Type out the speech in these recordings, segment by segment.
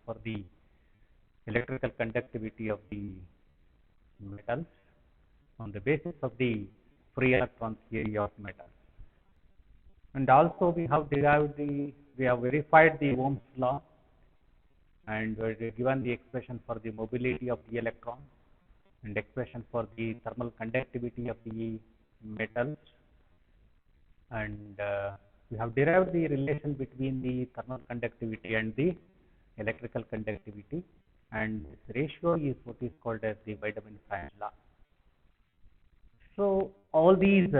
for the electrical conductivity of the metals on the basis of the free electron theory of metals. And also we have verified the Ohm's law, and we have given the expression for the mobility of the electron and expression for the thermal conductivity of the metals, and we have derived the relation between the thermal conductivity and the electrical conductivity, and this ratio is what is called as the Wiedemann-Franz law. So all these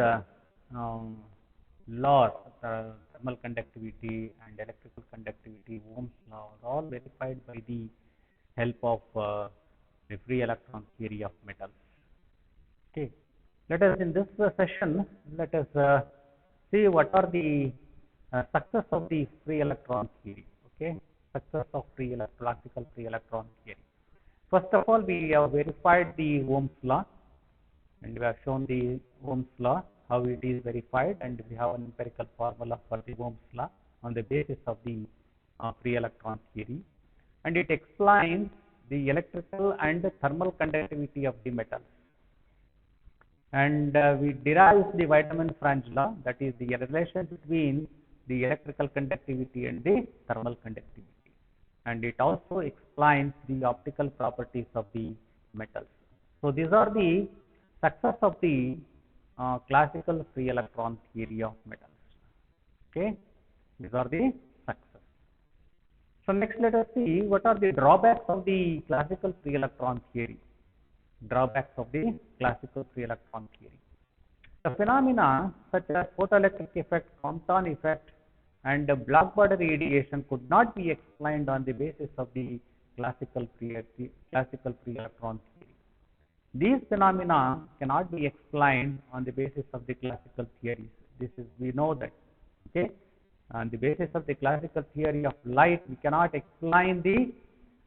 laws, thermal conductivity and electrical conductivity, Ohm's law, are all verified by the help of the free electron theory of metals. Okay, let us in this session let us see what are the success of the free electron theory. Okay, success of classical free electron theory. First of all, we have verified the Ohm's law, and we have shown the Ohm's law, how it is verified, and we have an empirical formula for the Ohm's law on the basis of the free electron theory, and it explains the electrical and thermal conductivity of the metals. And we derive the Wiedemann-Franz law, that is the relation between the electrical conductivity and the thermal conductivity, and it also explains the optical properties of the metals. So these are the success of the classical free electron theory of metals. Okay, these are the success. So next let us see what are the drawbacks of the classical free electron theory. Drawbacks of the classical free electron theory. The phenomena such as photoelectric effect, Compton effect, and black body radiation could not be explained on the basis of the classical free electron theory. These phenomena cannot be explained on the basis of the classical theories. We know that. Okay, on the basis of the classical theory of light, we cannot explain the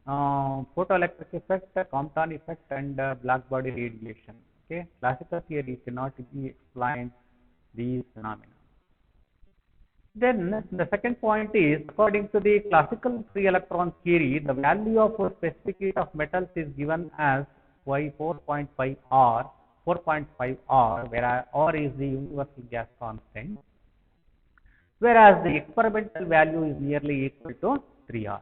photoelectric effect, Compton effect, and black body radiation. Okay, classical theory cannot be explained these phenomena. Then the second point is, according to the classical free electron theory, the value of a specific heat of metals is given as Y 4.5 R, where R is the universal gas constant, whereas the experimental value is nearly equal to 3R.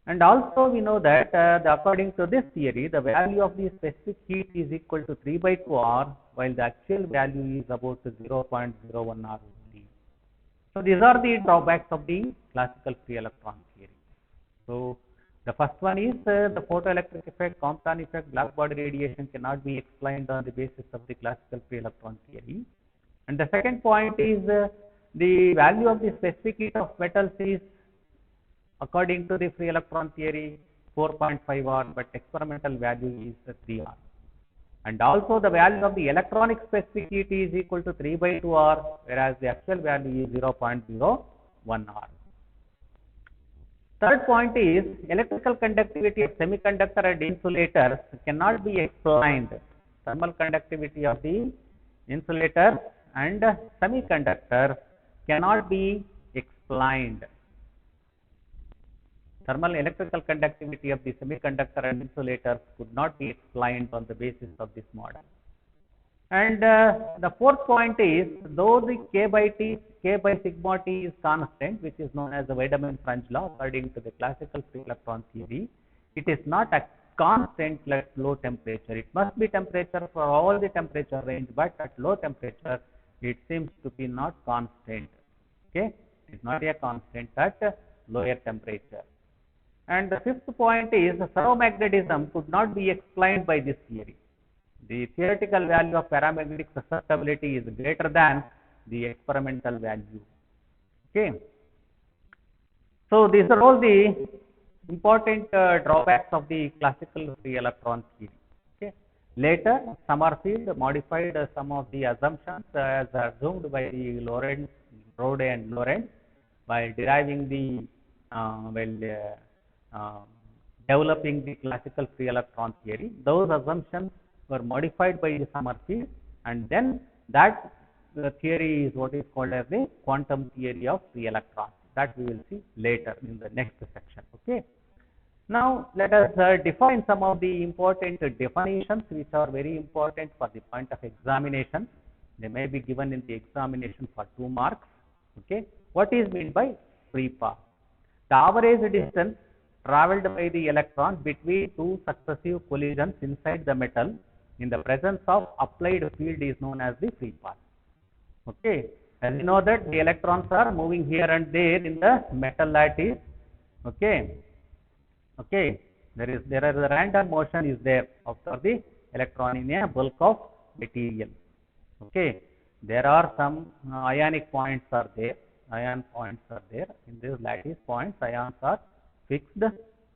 And also we know that according to this theory, the value of the specific heat is equal to 3/2R, while the actual value is about 0.01R only. So these are the drawbacks of the classical free electron theory. So the first one is the photoelectric effect, Compton effect, black body radiation cannot be explained on the basis of the classical free electron theory. And the second point is the value of the specific heat of metals is, according to the free electron theory, 4.5R, but experimental value is 3R. And also the value of the electronic specific heat is equal to 3/2R, whereas the actual value is 0.01R. Third point is, electrical conductivity of semiconductor and insulators cannot be explained. Thermal conductivity of the insulator and semiconductor cannot be explained. Thermal electrical conductivity of the semiconductor and insulators could not be explained on the basis of this model. And the fourth point is, though the K by sigma T is constant, which is known as the Wiedemann-Franz law according to the classical free electron theory, it is not a constant at low temperature. It must be temperature for all the temperature range, but at low temperature it seems to be not constant. Okay, it is not a constant at lower temperature. And the fifth point is, ferromagnetism could not be explained by this theory. The theoretical value of paramagnetic susceptibility is greater than the experimental value. Okay. So these are all the important drawbacks of the classical free electron theory. Okay. Later, Sommerfeld modified some of the assumptions as assumed by the Rode and Lorentz by deriving the developing the classical free electron theory. Those assumptions were modified by the Sommerfeld, and then that theory is what is called as the quantum theory of free electrons. That we will see later in the next section. Okay. Now let us define some of the important definitions which are very important for the point of examination. They may be given in the examination for 2 marks. Okay, what is meant by free path? The average distance traveled by the electron between 2 successive collisions inside the metal in the presence of applied field is known as the free path. Okay, as you know that the electrons are moving here and there in the metal lattice. Okay, there is a random motion is there after the electron in a bulk of material. Okay, there are some ionic points are there. Ion points are there in this lattice points. Ions are fixed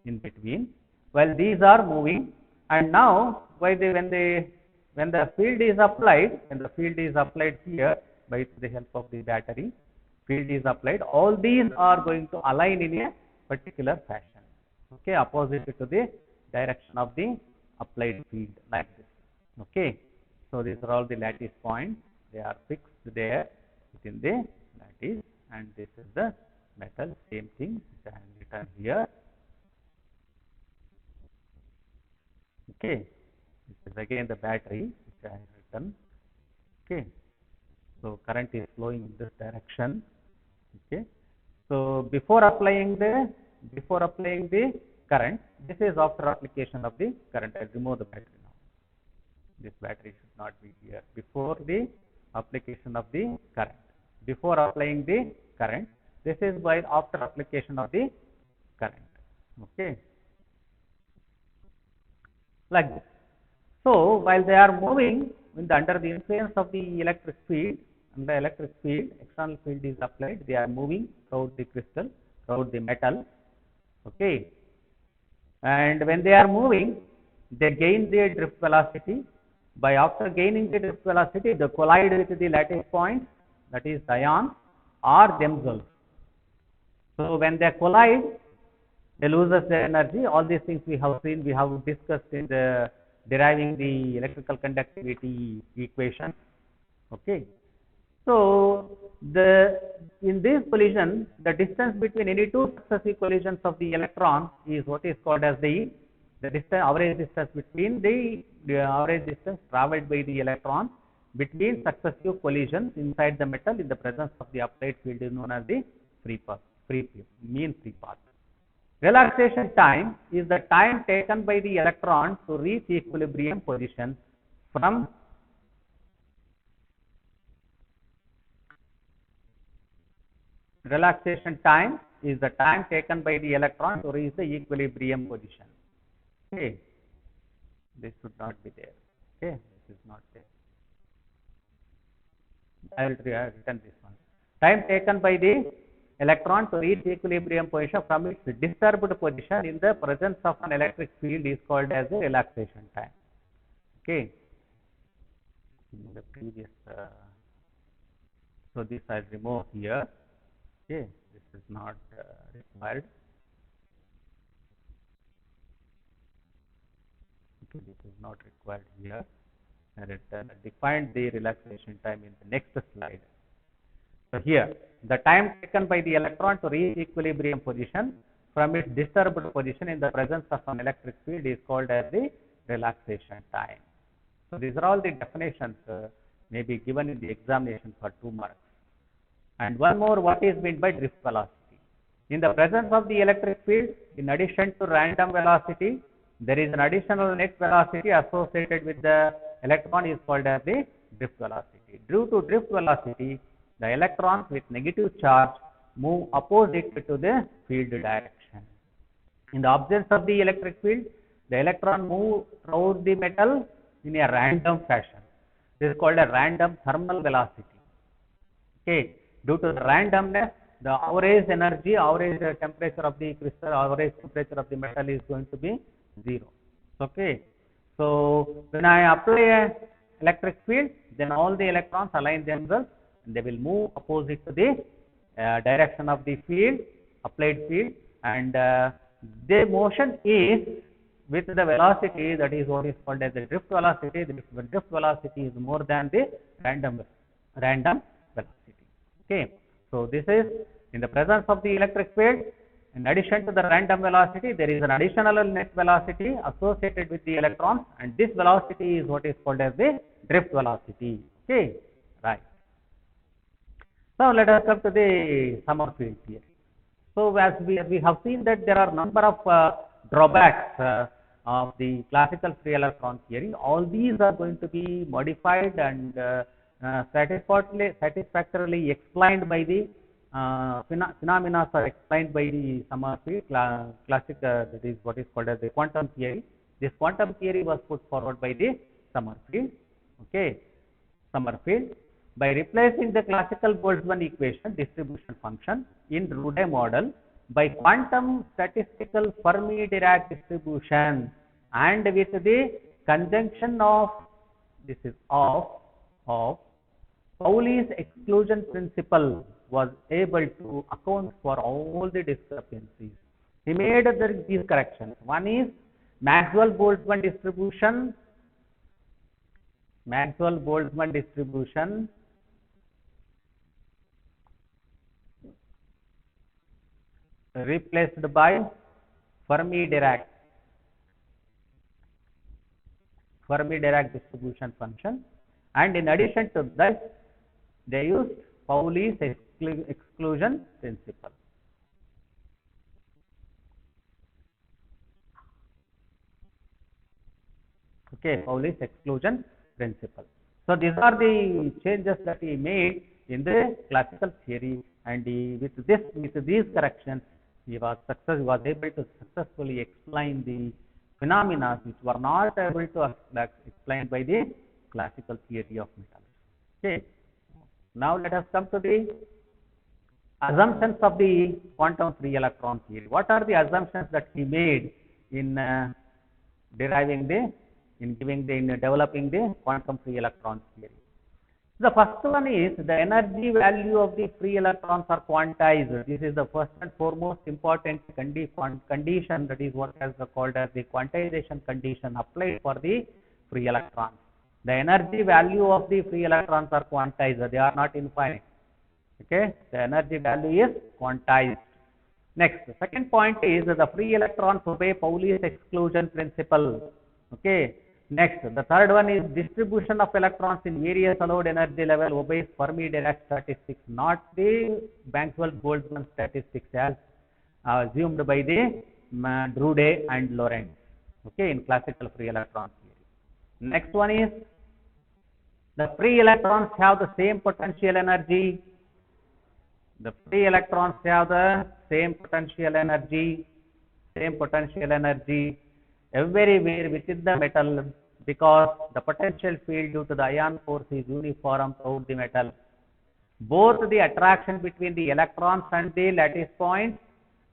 in between. Well, these are moving, and now when the field is applied, here by the help of the battery, field is applied. All these are going to align in a particular fashion. Okay, opposite to the direction of the applied field, like this. Okay, so these are all the lattice points. They are fixed there within the lattice, and this is the metal. Same thing which I have written here. Okay, this is again the battery which I have written. Okay, so current is flowing in this direction. Okay, so before applying the current, this is after application of the current. I remove the battery now. This battery should not be here. Before the application of the current, before applying the current, this is by after application of the current. Okay, like this. So while they are moving under the influence of the electric field, external field is applied, they are moving throughout the crystal, throughout the metal. Okay, and when they are moving, they gain their drift velocity. By after gaining the drift velocity, they collide with the lattice points, that is ions or themselves. So when they collide, they loses their energy. All these things we have seen, we have discussed in the deriving the electrical conductivity equation. Okay, so in this collision, the distance between any 2 successive collisions of the electron is what is called as the average distance between the average distance traveled by the electron between successive collisions inside the metal in the presence of the applied field is known as the mean free path. Relaxation time is the time taken by the electron to reach equilibrium position from relaxation time is the time taken by the electron to reach the equilibrium position. Okay, this should not be there. Okay, this is not there. I will written this one. Time taken by the electron to reach equilibrium position from its disturbed position in the presence of an electric field is called as the relaxation time. Okay, in the previous so this I remove here. Okay, this is not required. Okay, this is not required here. And defined the relaxation time in the next slide. So here, the time taken by the electron to reach equilibrium position from its disturbed position in the presence of an electric field is called as the relaxation time. So these are all the definitions may be given in the examination for 2 marks. And one more, what is meant by drift velocity? In the presence of the electric field, in addition to random velocity, there is an additional net velocity associated with the electron is called as the drift velocity. Due to drift velocity, the electrons with negative charge move opposite to the field direction. In the absence of the electric field, the electron move through the metal in a random fashion. This is called a random thermal velocity. Okay, due to the randomness, the average energy, average temperature of the crystal, average temperature of the metal is going to be 0. Okay, so when I apply a electric field, then all the electrons align themselves and they will move opposite to the direction of the field, applied field, and their motion is with the velocity, that is what is called as the drift velocity. The drift velocity is more than the random velocity. Okay, so this is in the presence of the electric field, In addition to the random velocity, there is an additional net velocity associated with the electrons, and this velocity is what is called as the drift velocity. Okay, right. Now let us come to the Sommerfeld theory. So as we have seen that there are number of drawbacks of the classical free electron theory. All these are going to be modified and satisfactorily explained by the phenomena are explained by the Sommerfeld classic, that is what is called as the quantum theory. This quantum theory was put forward by the Sommerfeld. Okay, Sommerfeld, by replacing the classical Boltzmann equation distribution function in Drude model by quantum statistical Fermi-Dirac distribution, and with the conjunction of Pauli's exclusion principle, was able to account for all the discrepancies. He made these corrections. One is Maxwell-Boltzmann distribution. Maxwell-Boltzmann distribution replaced by Fermi-Dirac distribution function, and in addition to that, they used Pauli's exclusion principle. Okay, Pauli's exclusion principle. So these are the changes that he made in the classical theory, and with these corrections, he was able to successfully explain the phenomena which were not able to explained by the classical theory of metals. Okay. Now let us come to the assumptions of the quantum free electron theory. What are the assumptions that he made in developing the quantum free electron theory? The first one is the energy value of the free electrons are quantized. This is the first and foremost important condition, that is what is called as the quantization condition applied for the free electrons. The energy value of the free electrons are quantized, they are not infinite. Okay, the energy value is quantized. Next, the second point is the free electrons obey Pauli's exclusion principle. Okay. Next, the third one is distribution of electrons in various allowed energy level obeys Fermi-Dirac statistics, not the Maxwell-Boltzmann statistics as assumed by the Drude and Lorentz. Okay, in classical free electron theory. Next one is the free electrons have the same potential energy. The free electrons have the same potential energy everywhere within the metal, because the potential field due to the ion force is uniform throughout the metal. Both the attraction between the electrons and the lattice points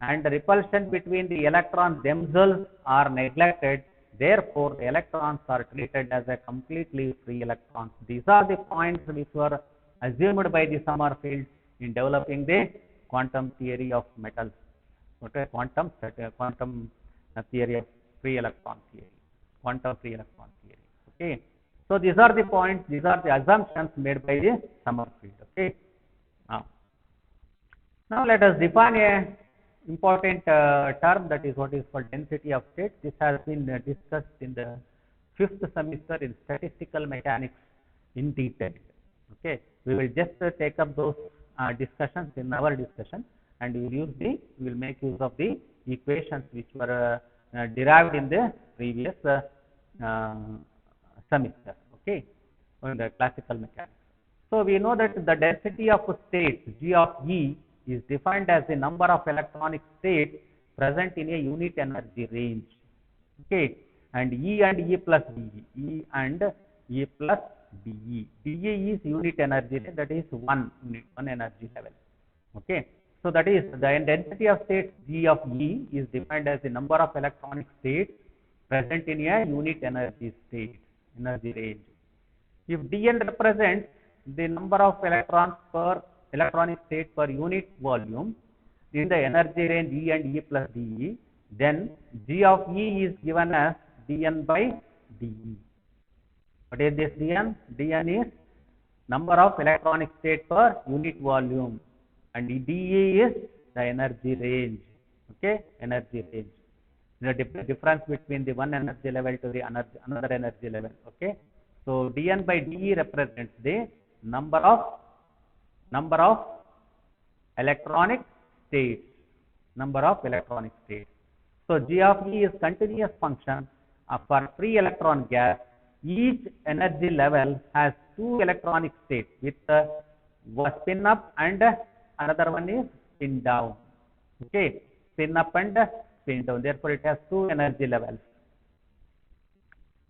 and the repulsion between the electrons themselves are neglected. Therefore, the electrons are treated as a completely free electrons. These are the points which were assumed by the Sommerfeld in developing the quantum theory of metals. Okay, quantum theory of free electron theory, quantum free electron theory. Okay, so these are the points, these are the assumptions made by the Sommerfeld. Okay, now let us define a important term, that is what is called density of states. This has been discussed in the 5th semester in statistical mechanics in detail. Okay, we will just take up those discussions in our discussion, and we will make use of the equations which were derived in the previous semester. Okay, in the classical mechanics. So we know that the density of states G of E is defined as the number of electronic states present in a unit energy range. Okay, and E and E plus DE, E and E plus DE. DE is unit energy range, that is one energy level. Okay, so that is the density of states G of E is defined as the number of electronic states present in a unit energy range. If Dn represents the number of electrons per electronic state per unit volume in the energy range E and E plus DE, then G of E is given as Dn by DE. What is this Dn? Dn is number of electronic state per unit volume, and DE is the energy range. Okay, energy range. The difference between the one energy level to the another energy level. Okay, so dN by dE represents the number of electronic states. Number of electronic states. So G of E is continuous function for free electron gas. Each energy level has two electronic states with spin up and another one is spin down. Okay, spin up and spin down. Therefore, it has two energy levels.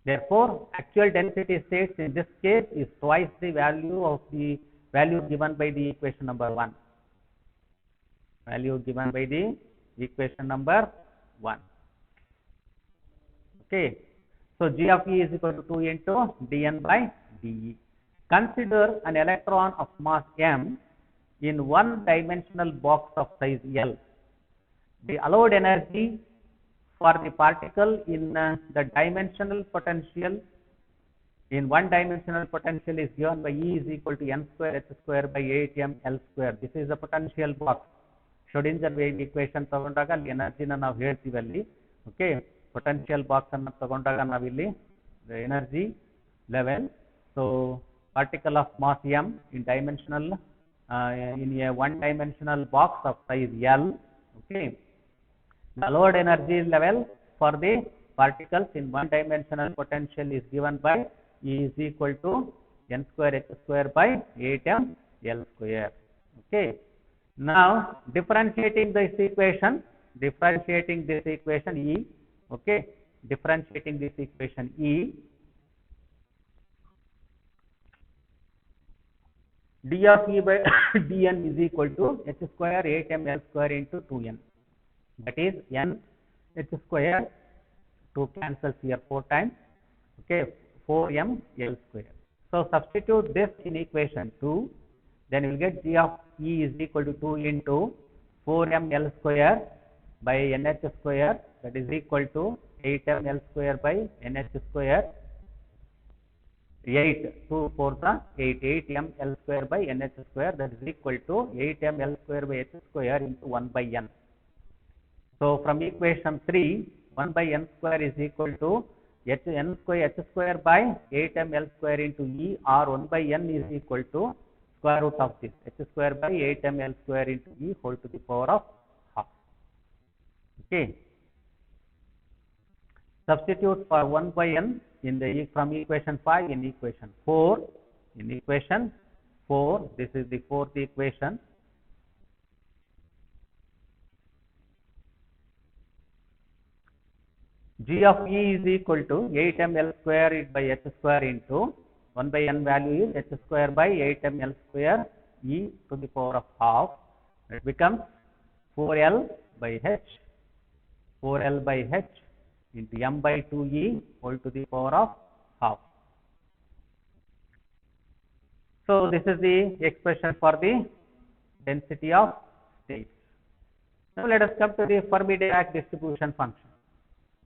Therefore, actual density states in this case is twice the value of the value given by the equation number 1. Value given by the equation number 1. Okay. So, G of E is equal to 2 into dN by dE. Consider an electron of mass m in one dimensional box of size L. The allowed energy for the particle in the dimensional potential in one dimensional potential is given by E is equal to n square h square by 8m L square. This is the potential box. Schrodinger wave equation ತಗೊಂಡಾಗ ಅಲ್ಲಿ ಎನರ್ಜಿನ ನಾವು ಹೇಳ್ತೀವಿ ಅಲ್ಲಿ. Okay, potential box ಅನ್ನು ತಗೊಂಡಾಗ ನಾವಿಲ್ಲಿ the energy level. So particle of mass m in dimensional in a one dimensional box of size L. Okay, the allowed energy level for the particles in one dimensional potential is given by E is equal to n square h square by 8m L square. Okay, now differentiating this equation E. Okay, differentiating this equation E, d of E by dN is equal to h square 8m L square into 2n. That is n h square, 2 cancels here 4 times. Okay, 4m L square. So substitute this in equation 2, then you will get G of E is equal to 2 into 4m L square by nh square, that is equal to 8m L square by nh square. 8 2 4 the 8m L square by nh square, that is equal to 8m L square by h square into 1 by n. So from equation 3, 1 by n square is equal to n square h square by 8m L square into E, or 1 by n is equal to square root of this h square by 8m L square into E whole to the power of half. Okay, substitute for 1 by n in the from equation 5 in equation 4. In equation 4, this is the fourth equation. G of E is equal to 8m L square by h square into 1 by n value is h square by 8m L square E to the power of half. It becomes 4L by h, 4L by h into m by 2e whole to the power of half. So this is the expression for the density of states. Now let us come to the Fermi-Dirac distribution function.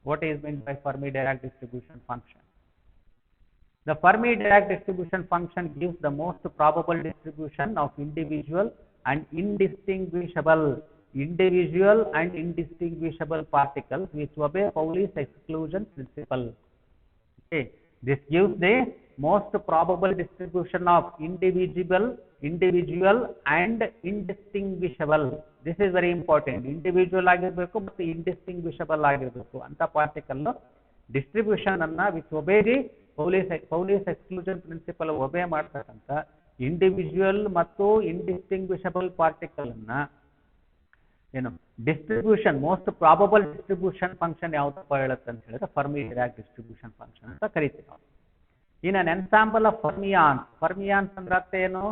What is meant by Fermi-Dirac distribution function? The Fermi-Dirac distribution function gives the most probable distribution of individual and indistinguishable particles which obey Pauli's exclusion principle. Okay, this gives the most probable distribution of individual and indistinguishable. This is very important. Individual ಆಗಿರಬೇಕು ಮತ್ತು indistinguishable ಆಗಿರಬೇಕು ಅಂತ particle distribution ಅನ್ನ which obey the Pauli's exclusion principle obey ಮಾಡ್ತಕ್ಕಂತ individual ಮತ್ತು indistinguishable particle ಅನ್ನ ಏನು distribution most probable distribution function ಯಾವ್ದಪ್ಪ ಹೇಳುತ್ತೆ ಅಂತ ಹೇಳಿದ್ರೆ Fermi-Dirac distribution function ಅಂತ ಕರಿತೀವಿ ನಾವು. In an ensemble of fermions ಅಂದ್ರೆ ಅರ್ಥ ಏನು?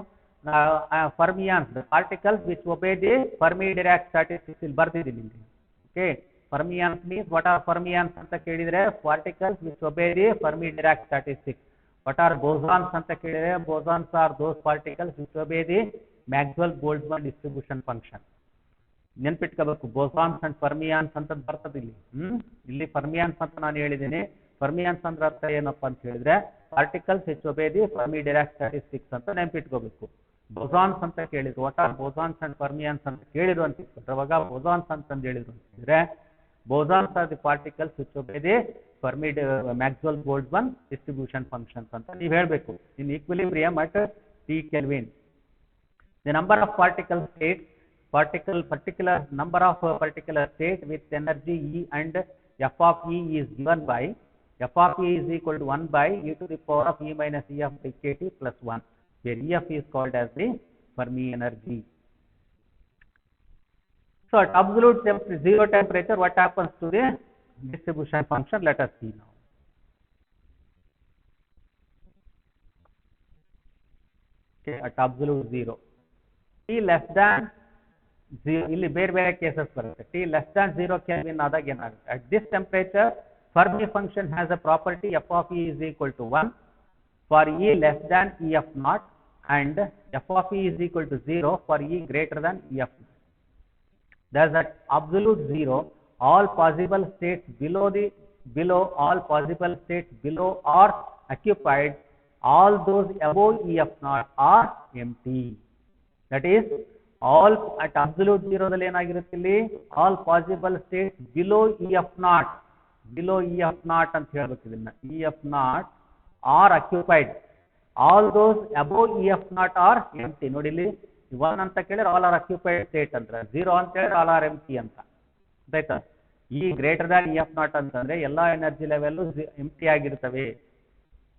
Fermions, the particles which obey the Fermi-Dirac statistics ಇಲ್ಲಿ ಬರ್ತಿದ್ದೀನಿ ಇಲ್ಲಿ. Okay, fermions means what are fermions ಅಂತ ಕೇಳಿದ್ರೆ particles which obey the Fermi-Dirac statistics. What are bosons ಅಂತ ಕೇಳಿದ್ರೆ bosons are those particles which obey the Maxwell-Boltzmann distribution function. ನೆನ್ಪಿಟ್ಕೋಬೇಕು, bosons and fermions ಅಂತ ಬರ್ತದೆ ಇಲ್ಲಿ. ಇಲ್ಲಿ fermions ಅಂತ ನಾನು ಹೇಳಿದ್ದೀನಿ. fermions ಅಂದ್ರೆ ಅರ್ಥ ಏನಪ್ಪ ಅಂತ ಹೇಳಿದ್ರೆ particles which obey the Fermi-Dirac statistics ಅಂತ ನೆನ್ಪಿಟ್ಕೋಬೇಕು. ಬೊಸಾನ್ಸ್ ಅಂತ ಕೇಳಿದ್ರು, what are bosons and fermions ಅಂತ ಕೇಳಿದ್ರು ಅಂತ ಇಟ್ಕೊಂಡ್ರೆ, ಅವಾಗ ಬೊಸಾನ್ಸ್ ಅಂತಂದು ಹೇಳಿದ್ರು ಅಂತಿದ್ರೆ, bosons are the particles which obey the Fermi Maxwell Boltzmann distribution functions ಅಂತ ನೀವು ಹೇಳಬೇಕು. In equilibrium at T Kelvin, the number of particle states, particular number of particular state with energy E and f of E is given by f of E is equal to 1 by e to the power of E minus E of kT plus 1, where EF is called as the Fermi energy. So at absolute zero temperature, what happens to the distribution function? Let us see now. Okay, at absolute zero, T less than 0, ಇಲ್ಲಿ ಬೇರೆ cases ಬರುತ್ತೆ. T less than 0 Kelvin ಆದಾಗ ಏನಾಗುತ್ತೆ? At this temperature, Fermi function has a property f of E is equal to 1 for E less than EF naught and f of E is equal to 0 for E greater than EF. Thus at absolute zero, all possible states below all possible states below are occupied. All those above EF naught are empty. That is, all at absolute zero ದಲ್ಲಿ ಏನಾಗಿರುತ್ತೆ ಇಲ್ಲಿ, all possible states below EF naught ಅಂತ ಹೇಳಬೇಕು ಇದನ್ನ, EF naught are occupied. All those above EF naught are empty. ನೋಡಿ ಇಲ್ಲಿ 1 ಅಂತ ಕೇಳಿದ್ರೆ all are occupied state ಅಂತ, 0 ಅಂತ ಹೇಳಿದ್ರೆ all are empty ಅಂತ. ಆಯ್ತಾ? E greater than EF naught ಅಂತಂದ್ರೆ ಎಲ್ಲಾ ಎನರ್ಜಿ ಲೆವೆಲ್ ಎಂಪ್ಟಿ ಆಗಿರ್ತವೆ.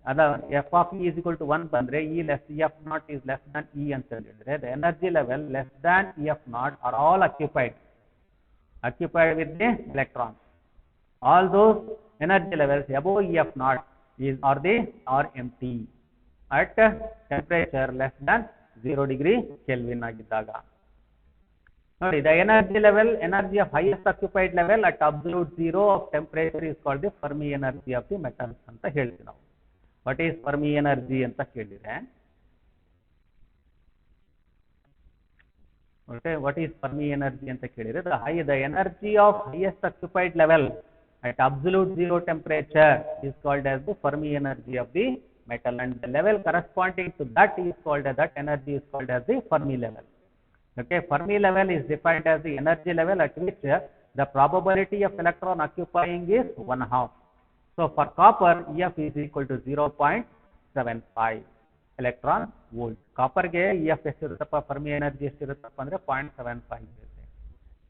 ಅದ f of E is equal to 1 ಬಂದ್ರೆ EF naught is less than E ಅಂತ ಹೇಳಿದ್ರೆ the energy level less than EF naught are all occupied with the electrons. All those energy levels above EF naught are empty at temperature less than 0 degree Kelvin ಆಗಿದ್ದಾಗ. ನೋಡಿ, the energy of highest occupied level at absolute zero of temperature is called the Fermi energy of the metals ಅಂತ ಹೇಳ್ತೀವಿ ನಾವು. What is Fermi energy ಅಂತ ಕೇಳಿದ್ರೆ, what is Fermi energy ಅಂತ ಕೇಳಿದ್ರೆ, the energy of highest occupied level at absolute zero temperature is called as the Fermi energy of the metal, and the level corresponding to that energy is called as the Fermi level. Okay, Fermi level is defined as the energy level at which the probability of electron occupying is 1/2. So for copper, EF is equal to 0.75 electron volt. Copper ಗೆ EF ಎಷ್ಟಿರುತ್ತಪ್ಪ, Fermi energy ಎಷ್ಟಿರುತ್ತಪ್ಪ ಅಂದ್ರೆ 0.75 ಇರುತ್ತೆ.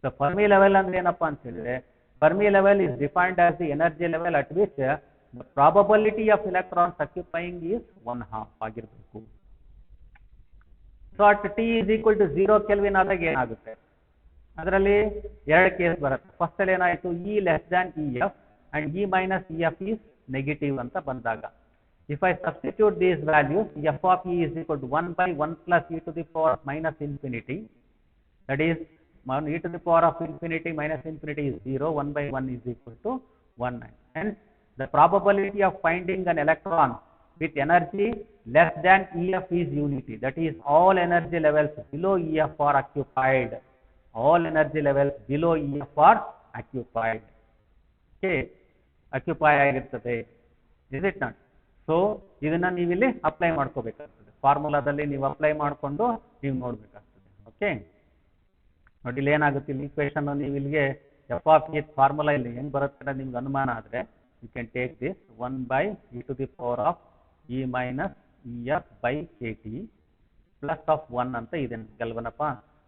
So Fermi level ಅಂದ್ರೆ ಏನಪ್ಪಾ ಅಂತ ಹೇಳಿದ್ರೆ, Fermi level is defined as the energy level at which the probability of electrons occupying is 1/2 ಆಗಿರಬೇಕು. So at T is equal to 0 Kelvin ಆದಾಗ ಏನಾಗುತ್ತೆ, ಅದರಲ್ಲಿ ಎರಡು ಕೇಸ್ ಬರುತ್ತೆ. ಫಸ್ಟ್ ಅಲ್ಲಿ ಏನಾಯಿತು, E less than EF and E minus EF is negative ಅಂತ ಬಂದಾಗ, if I substitute these values, f of E is equal to 1 by 1 plus e to the power of minus infinity, that is e to the power of infinity minus infinity is 0, 1 by 1 is equal to 1. Hence the probability of finding an electron with energy less than EF is unity, that is all energy levels below EF are occupied. All energy levels below EF are occupied. Okay, occupy ಆಗಿರ್ತದೆ, is it not? So ಇದನ್ನ ನೀವು ಇಲ್ಲಿ apply ಮಾಡ್ಕೋಬೇಕಾಗ್ತದೆ, ಫಾರ್ಮುಲಾದಲ್ಲಿ ನೀವು apply ಮಾಡಿಕೊಂಡು ನೀವು ನೋಡ್ಬೇಕಾಗ್ತದೆ. Okay, ನೋಡಿ ಇಲ್ಲಿ ಏನಾಗುತ್ತೆ, ಇಲ್ಲಿ ಈಕ್ವೇಶನ್ ನೀವು ಇಲ್ಲಿಗೆ ಎಫ್ ಆಫ್ ಇ ಫಾರ್ಮುಲಾ ಇಲ್ಲಿ ಹೆಂಗ್ ಬರುತ್ತೆ ನಿಮ್ಗೆ ಅನುಮಾನ ಆದ್ರೆ, you can take this 1 by e to the power of E minus EF by KT plus of 1 ಅಂತ ಇದೆ ಅಲ್ವನಪ್ಪ.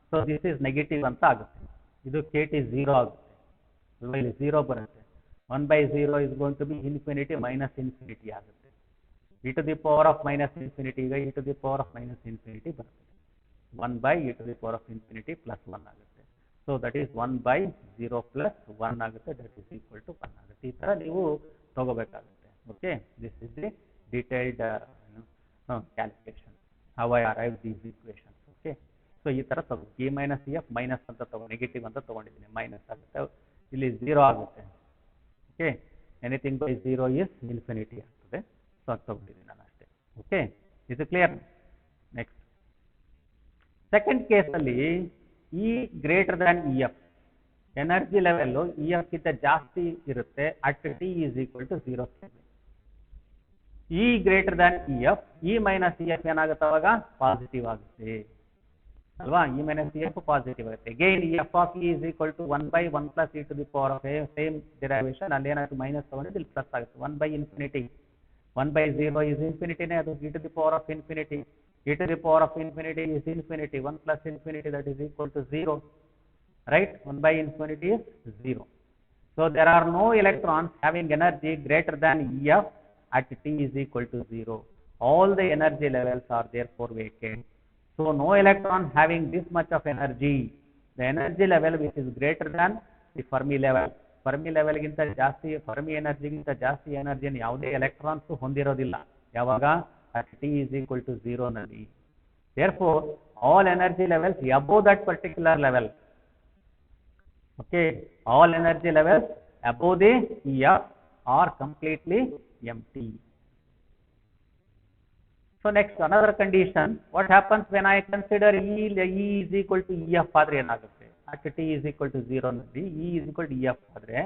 ಸೊ ದಿಸ್ ಇಸ್ ನೆಗೆಟಿವ್ ಅಂತ ಆಗುತ್ತೆ, ಇದು KT 0 ಆಗುತ್ತೆ ಅಲ್ವಾ, ಇಲ್ಲಿ 0 ಬರುತ್ತೆ. 1 by 0 is going to be infinity minus infinity ಆಗುತ್ತೆ. e to the power of minus infinity ಈಗ e to the power of minus infinity ಬರುತ್ತೆ. 1 by e to the power of infinity plus 1 ಆಗುತ್ತೆ. So that is 1 by 0 plus 1 ಆಗುತ್ತೆ, that is equal to 1 ಆಗುತ್ತೆ. ಈ ತರ ನೀವು ತಗೋಬೇಕಾಗುತ್ತೆ. Okay, this is the detailed calculation, how I arrive these equations. Okay, so ಈ ತರ ತಗೋ, E minus EF ಮೈನಸ್ ಅಂತ ತಗೋ, ನೆಗೆಟಿವ್ ಅಂತ ತಗೊಂಡಿದ್ದೀನಿ, ಮೈನಸ್ ಆಗುತ್ತೆ, ಇಲ್ಲಿ 0 ಆಗುತ್ತೆ. Okay, anything by 0 is infinity ಆಗ್ತದೆ. ಸೊ ಅದು ತಗೊಂಡಿದ್ದೀನಿ ನಾನು ಅಷ್ಟೇ. ಓಕೆ, ಇದು ಕ್ಲಿಯರ್. ನೆಕ್ಸ್ಟ್ ಸೆಕೆಂಡ್ ಕೇಸಲ್ಲಿ E greater than EF, energy level EF ಗಿಂತ ಜಾಸ್ತಿ ಇರುತ್ತೆ at T is equal to 0 Kelvin. E greater than EF, E minus EF ಏನಾಗುತ್ತೆ ಅವಾಗ ಪಾಸಿಟಿವ್ ಆಗುತ್ತೆ ಅಲ್ವಾ. E minus EF ಪಾಸಿಟಿವ್ ಆಗುತ್ತೆ. Again F of E is equal to 1 by 1 plus e to the power of a, same derivation, ಅಲ್ಲಿ ಏನಾಗುತ್ತೆ minus ತಗೊಂಡಿದ್ದು ಇಲ್ಲಿ plus ಆಗುತ್ತೆ. 1 by infinity, 1 by 0 is infinity, ಅದು e to the power of infinity, e to the power of infinity is infinity, 1 plus infinity that is equal to 0, right? 1 by infinity is 0. So there are no electrons having energy greater than EF at t is equal to 0. All the energy levels are therefore vacant. So no electron having this much of energy, the energy level which is greater than the Fermi level. Fermi level ಗಿಂತ ಜಾಸ್ತಿ, Fermi energy ಗಿಂತ ಜಾಸ್ತಿ ಎನರ್ಜಿಯನ್ನು ಯಾವುದೇ electrons ಹೊಂದಿರೋದಿಲ್ಲ ಯಾವಾಗ at t is equal to 0 ನಲ್ಲಿ. Therefore all energy levels above that particular level, okay, all energy levels above the EF are completely empty. So next another condition, what happens when I consider E is equal to EF ಆದರೆ ಏನಾಗುತ್ತೆ, at t is equal to 0 ನಲ್ಲಿ E is equal to EF ಆದರೆ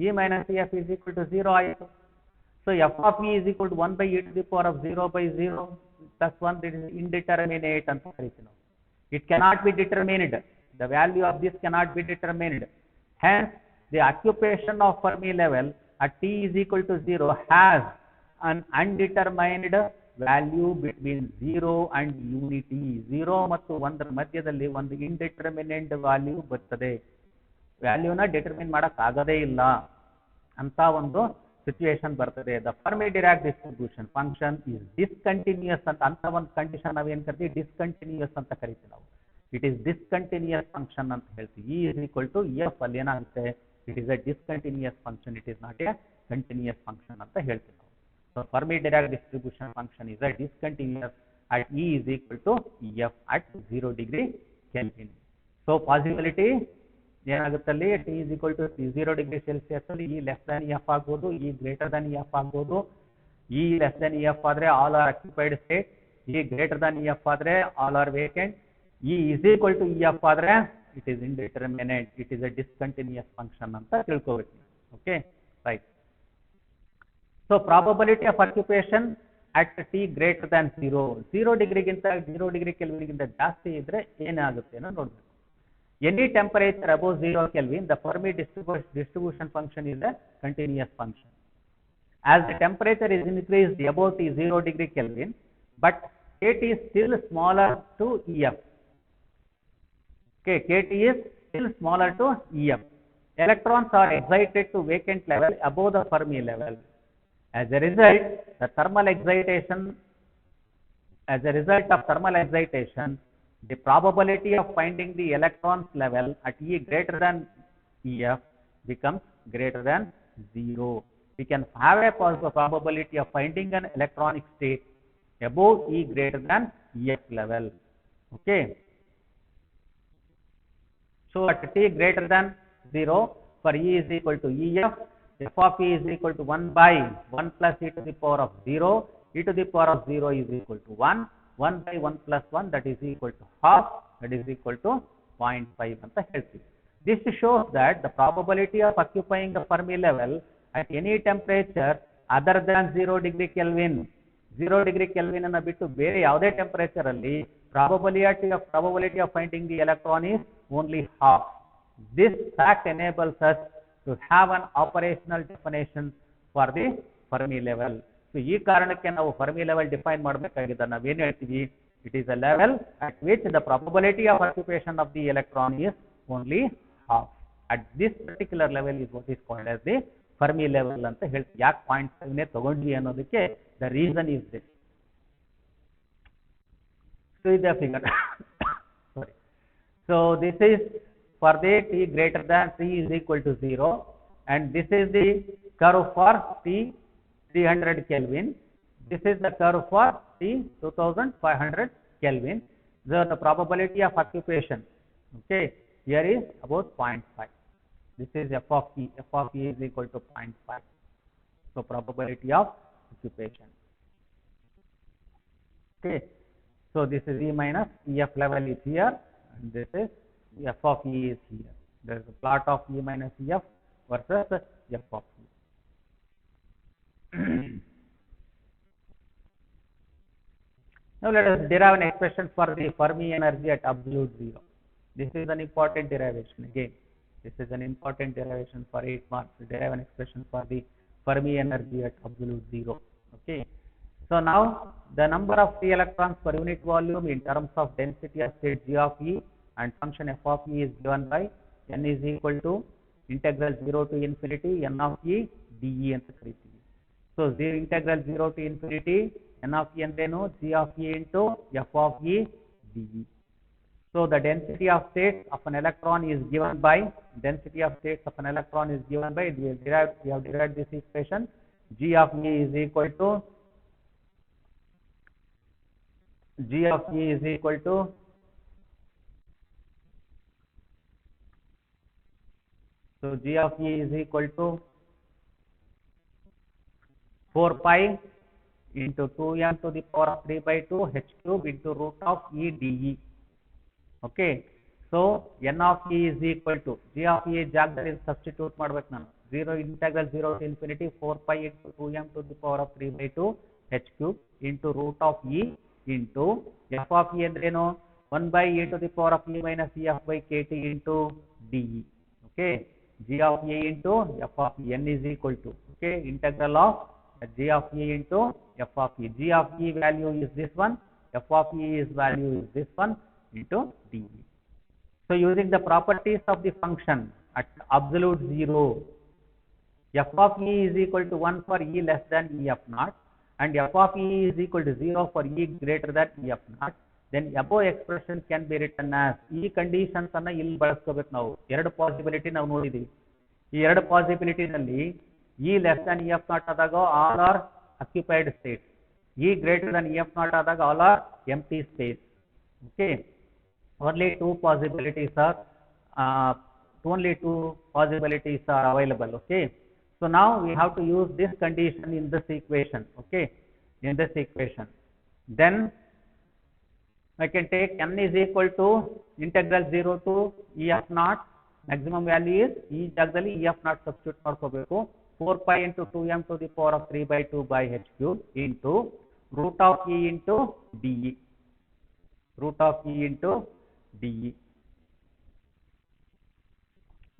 E minus EF is equal to 0 ಆಯಿತು. So f of E is equal to 1 by e to the power of 0 by 0 plus 1, that is indeterminate ಅಂತ ಕರಿತೀವಿ ನಾವು. It cannot be determined, the value of this cannot be determined. Hence the occupation of Fermi level at t is equal to 0 has an undetermined value between 0 and unity. 0 ಮತ್ತು 1 ಮಧ್ಯದಲ್ಲಿ ಒಂದು indeterminate value ಬರ್ತದೆ, ವ್ಯಾಲ್ಯೂನ determine ಮಾಡಕ್ ಆಗದೇ ಇಲ್ಲ ಅಂತ ಒಂದು situation ಬರ್ತದೆ. The Fermi Dirac distribution function is discontinuous ಅಂತ ಒಂದು ಕಂಡೀಷನ್ ನಾವೇನು ಕರಿತೀವಿ, ಡಿಸ್ಕಂಟಿನ್ಯೂಯಸ್ ಅಂತ ಕರಿತೀವಿ ನಾವು. ಇಟ್ ಈಸ್ ಡಿಸ್ಕಂಟಿನ್ಯೂಯಸ್ ಫಂಕ್ಷನ್ ಅಂತ ಹೇಳ್ತೀವಿ. E is equal to F ಅಲ್ಲಿ ಏನಾಗುತ್ತೆ, it is a discontinuous function, it is not a continuous function ಅಂತ ಹೇಳ್ತೀವಿ ನಾವು. So Fermi Dirac distribution function is a discontinuous at E is equal to F at 0 degree Kelvin. So possibility ಏನಾಗುತ್ತೆ ಅಲ್ಲಿ t is equal to 0 degree Celsius ಅಲ್ಲಿ E less than F ಆಗ್ಬೋದು, E greater than F ಆಗ್ಬೋದು. E less than F ಆದ್ರೆ all are occupied state, E greater than F ಆದ್ರೆ all are vacant. E is equal to F ಆದ್ರೆ it is indeterminate, it is a discontinuous function ಅಂತ ತಿಳ್ಕೋಬೇಕು. Okay, right. So probability of occupation at t greater than 0, 0 ಡಿಗ್ರಿಗಿಂತ 0 degree ಕೆಲ್ವಿನ್ಗಿಂತ ಜಾಸ್ತಿ ಇದ್ರೆ ಏನಾಗುತ್ತೆ ಅನ್ನೋ ನೋಡಬೇಕು. Any temperature above 0 Kelvin, the Fermi distribution function is a continuous function. As the temperature is increased above t 0 degree Kelvin, but kT is still smaller to EF. Okay, kT is still smaller to EF. Electrons are excited to vacant level above the Fermi level. As a result, the thermal excitation, as a result of thermal excitation, the probability of finding the electrons level at E greater than EF becomes greater than 0. We can have a probability of finding an electronic state above E greater than EF level. Okay. So at t greater than 0, for E is equal to EF, f of E is equal to 1 by 1 plus e to the power of 0, e to the power of 0 is equal to 1, 1 by 1 plus 1, that is equal to half, that is equal to 0.5 ಅಂತ ಹೇಳ್ತೀವಿ. This shows that the probability of occupying the Fermi level at any temperature other than 0 degree Kelvin, 0 degree Kelvin ಅನ್ನು ಬಿಟ್ಟು ಬೇರೆ ಯಾವುದೇ temperature ಅಲ್ಲಿ probability of finding the electron is only half. This fact enables us to have an operational definition for the Fermi level. So ಈ ಕಾರಣಕ್ಕೆ ನಾವು Fermi level define ಮಾಡಬೇಕಾಗಿದೆ. ನಾವು ಏನು ಹೇಳ್ತೀವಿ, it is a level at which the probability of occupation of the electron is only half. At this particular level is what is called as the Fermi level ಅಂತ ಹೇಳ್ತೀವಿ. ಯಾಕೆ 0.5 ನೇ ತಗೊಂಡ್ವಿ ಅನ್ನೋದಕ್ಕೆ the reason is this. So the figure. Sorry. So this is for the t greater than t is equal to 0, and this is the curve for t 300 Kelvin. This is the curve for t 2500 Kelvin. The probability of occupation, okay, here is about 0.5. This is f of E. F of E is equal to 0.5. So probability of occupation. Okay. So this is E minus EF level is here, and this is f of E is here. There is a plot of E minus EF versus f of E. Now let us derive an expression for the Fermi energy at absolute zero. This is an important derivation again. This is an important derivation for 8 marks. Derive an expression for the Fermi energy at absolute zero. Okay. So now the number of free electrons per unit volume in terms of density of state G of E and function f of E is given by n is equal to integral 0 to infinity n of E dE ಅಂತ ಕರೀತೀವಿ. So integral 0 to infinity n of E ಅಂದ್ರೇನು G of E into f of E dE. So the density of states of an electron is given by we have derived this equation. G of E is equal to so G of E is equal to 4 pi into 2m to the power of 3 by 2 h cube into root of E dE. Okay. So n of E is equal to G of E ಜಾಗದಲ್ಲಿ substitute ಮಾಡಬೇಕು ನಾನು 0 integral 0 to infinity 4 pi into 2m to the power of 3 by 2 h cube into root of E into f of E ಅಂದ್ರೇನು 1 by e to the power of E minus E f by kt into dE. Okay. G of E into f of E n is equal to okay integral of G of E into f of E. G of E value is this one, f of E is value is this one into dE. So using the properties of the function at absolute zero, f of E is equal to 1 for E less than E f naught and f of E is equal to 0 for E greater than E f naught, then above expression can be written as ಈ conditions ಅನ್ನ ಇಲ್ಲಿ ಬಳಸ್ಕೋಬೇಕು ನಾವು. ಎರಡು possibility ನಾವು ನೋಡಿದೀವಿ. ಈ ಎರಡು possibility ನಲ್ಲಿ E less than E f naught ಆದಾಗ all are occupied states, E greater than E f naught ಆದಾಗ all are empty states. Okay. Only two possibilities are available. Okay. So now we have to use this condition in this equation. Okay. In this equation, then I can take n is equal to integral 0 to E f naught. Maximum value is E ಜಾಗದಲ್ಲಿ E f naught substitute ಮಾಡ್ಕೋಬೇಕು 4 pi into 2m to the power of 3 by 2 by h cube into root of E into dE. Root of E into dE.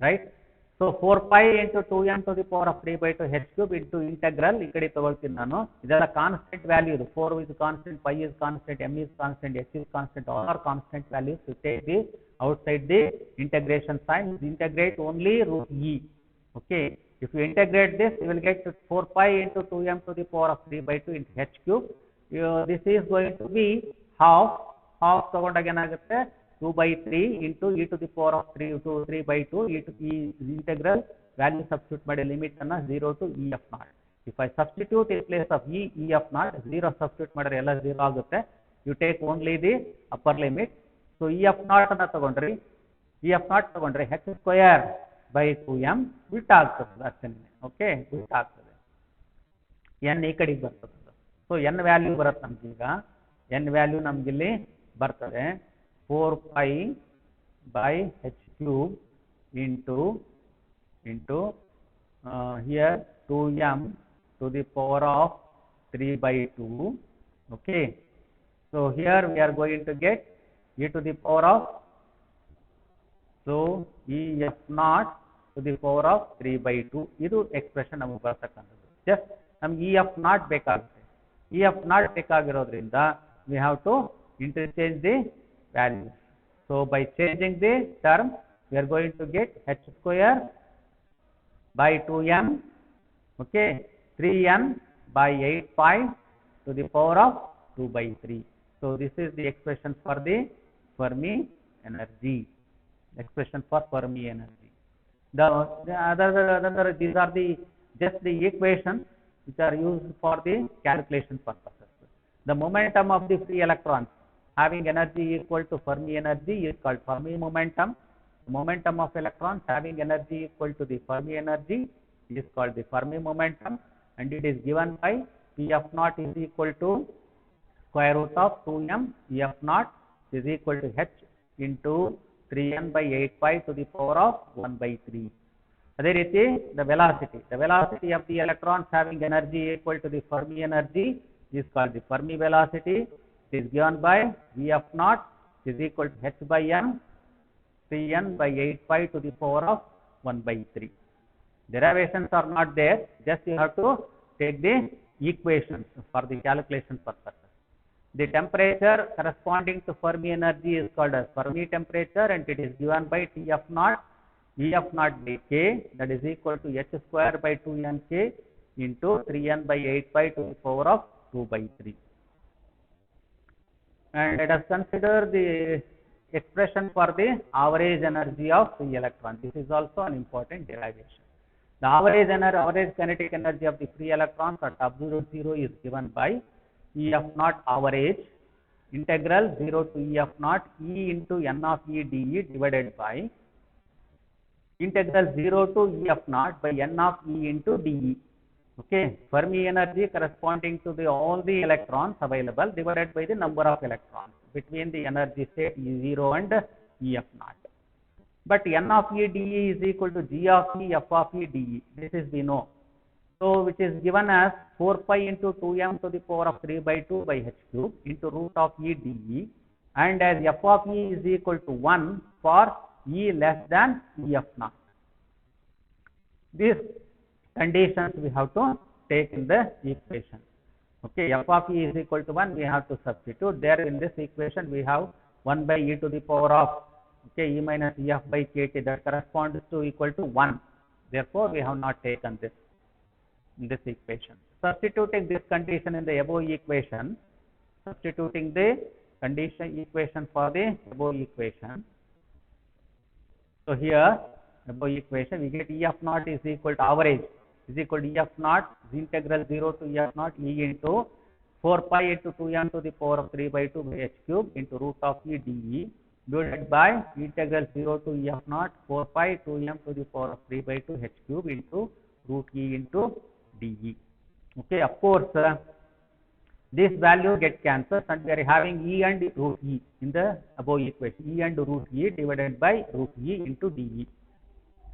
Right. So 4 pi into 2m to the power of 3 by 2 h cube into integral ಈ ಕಡೆ ತಗೊಳ್ತೀನಿ ನಾನು. ಇದೆಲ್ಲ constant value ಇದು. 4 is constant, pi is constant, m is constant, h is constant, all are constant values. To take the outside the integration sign, integrate only root E. Okay. If you integrate this, you will get 4 pi into 2m to the power of 3 by 2 into h cube. This is going to be half ತಗೊಂಡಾಗ ಏನಾಗುತ್ತೆ 2 by 3 into e to the power of 3 to 3 by 2 e to the integral value substitute ಮಾಡಿ limit ಅನ್ನ 0 to E f naught. If I substitute in place of E f naught 0 substitute ಮಾಡಿದ್ರೆ ಎಲ್ಲ 0 ಆಗುತ್ತೆ. You take only the upper limit. So E f naught ಅನ್ನ ತಗೊಂಡ್ರೆ h square by 2m ಬಿಟ್ ಆಗ್ತದೆ ಅಷ್ಟೇನೆ. Okay, ಬಿಟ್ ಆಗ್ತದೆ. n ಈ ಕಡೆಗೆ ಬರ್ತದೆ. ಸೊ n ವ್ಯಾಲ್ಯೂ ಬರುತ್ತೆ ನಮ್ಗೆ. ಈಗ n ವ್ಯಾಲ್ಯೂ ನಮ್ಗೆ ಇಲ್ಲಿ ಬರ್ತದೆ 4 pi by h cube into here 2m to the power of 3 by 2. Okay. So here we are going to get e to the power of E f naught to the power of 3 by 2. ಇದು expression ನಮಗೆ ಬರ್ತಕ್ಕಂಥದ್ದು. Just ನಮ್ಗೆ E f naught ಬೇಕಾಗುತ್ತೆ. E f naught ಬೇಕಾಗಿರೋದ್ರಿಂದ we have to interchange the values. So by changing the term, we are going to get h square by 2m, okay, 3n by 8 pi to the power of 2 by 3. So this is the expression for the Fermi energy. Expression for Fermi energy. The other these are the just the equations which are used for the calculation purposes. The momentum of the free electrons having energy equal to Fermi energy is called Fermi momentum. The momentum of electrons having energy equal to the Fermi energy is called the Fermi momentum, and it is given by P f naught is equal to square root of 2m E f naught is equal to h into 3n by 8 pi to the power of 1 by 3. ಅದೇ ರೀತಿ the velocity of the electrons having energy equal to the Fermi energy is called the Fermi velocity. It is given by V f naught is equal to h by n 3n by 8 pi to the power of 1 by 3. Derivations are not there, just you have to take the equations for the calculation purpose. The temperature corresponding to Fermi energy is called as Fermi temperature, and it is given by T f naught E f naught by k, that is equal to h square by 2n k into 3n by 8 pi to the power of 2 by 3. And let us consider the expression for the average energy of the electron. This is also an important derivation. The average kinetic energy of the free electrons at absolute zero is given by E f naught average integral 0 to E f naught E into n of E dE divided by integral 0 to E f naught by n of E into dE. Okay, Fermi energy corresponding to all the electrons available divided by the number of electrons between the energy state E0 and E f naught. But n of E dE is equal to G of E f of E dE. This is we know. So which is given as 4 pi into 2m to the power of 3 by 2 by h cube into root of E dE, and as f of E is equal to 1 for E less than E f naught. These conditions we have to take in the equation. Okay, f of E is equal to 1, we have to substitute. There in this equation we have 1 by e to the power of E minus E f by kt, that corresponds to equal to 1. Therefore, we have not taken this in this equation. Substituting this condition in the above equation, substituting the condition equation for the above equation. So here above equation we get E f naught is equal to average is equal to E f naught is integral 0 to E f naught E into 4 pi into 2m to the power of 3 by 2 by h cube into root of E dE divided by integral 0 to E f naught 4 pi 2m to the power of 3 by 2 h cube into root E into dE. Okay, of course, this value get cancelled and we are having E and root E in the above equation, E and root E divided by root E into dE.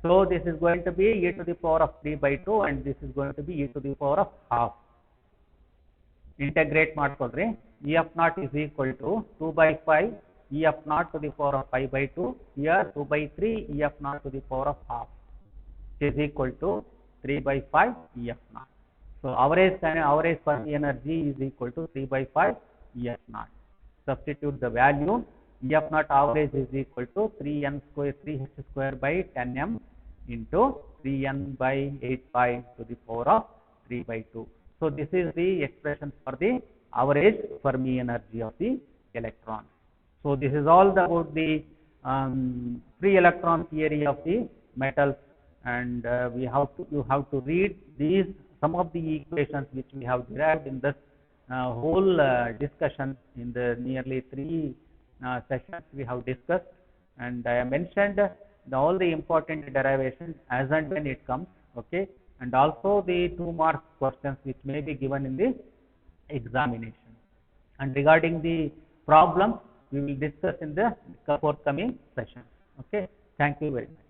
So this is going to be e to the power of 3 by 2 and this is going to be e to the power of half. Integrate ಮಾಡ್ಕೊಳ್ರಿ. E f naught is equal to 2 by 5 E f naught to the power of 5 by 2. Here 2 by 3 E f naught to the power of half, which is equal to 3 by 5 E f naught. So average Fermi energy is equal to 3 by 5 E f naught. Substitute the value. E f naught average is equal to 3h square by 10m into 3n by 8 pi to the power of 3 by 2. So this is the expression for the average Fermi energy of the electron. So this is all about the free electron theory of the metals, and you have to read these some of the equations which we have derived in this whole discussion in the nearly 3 sessions we have discussed, and I have mentioned all the important derivations as and when it comes. Okay, and also the 2 mark questions which may be given in the examination. And regarding the problems, we will discuss in the forthcoming sessions. Okay, thank you very much.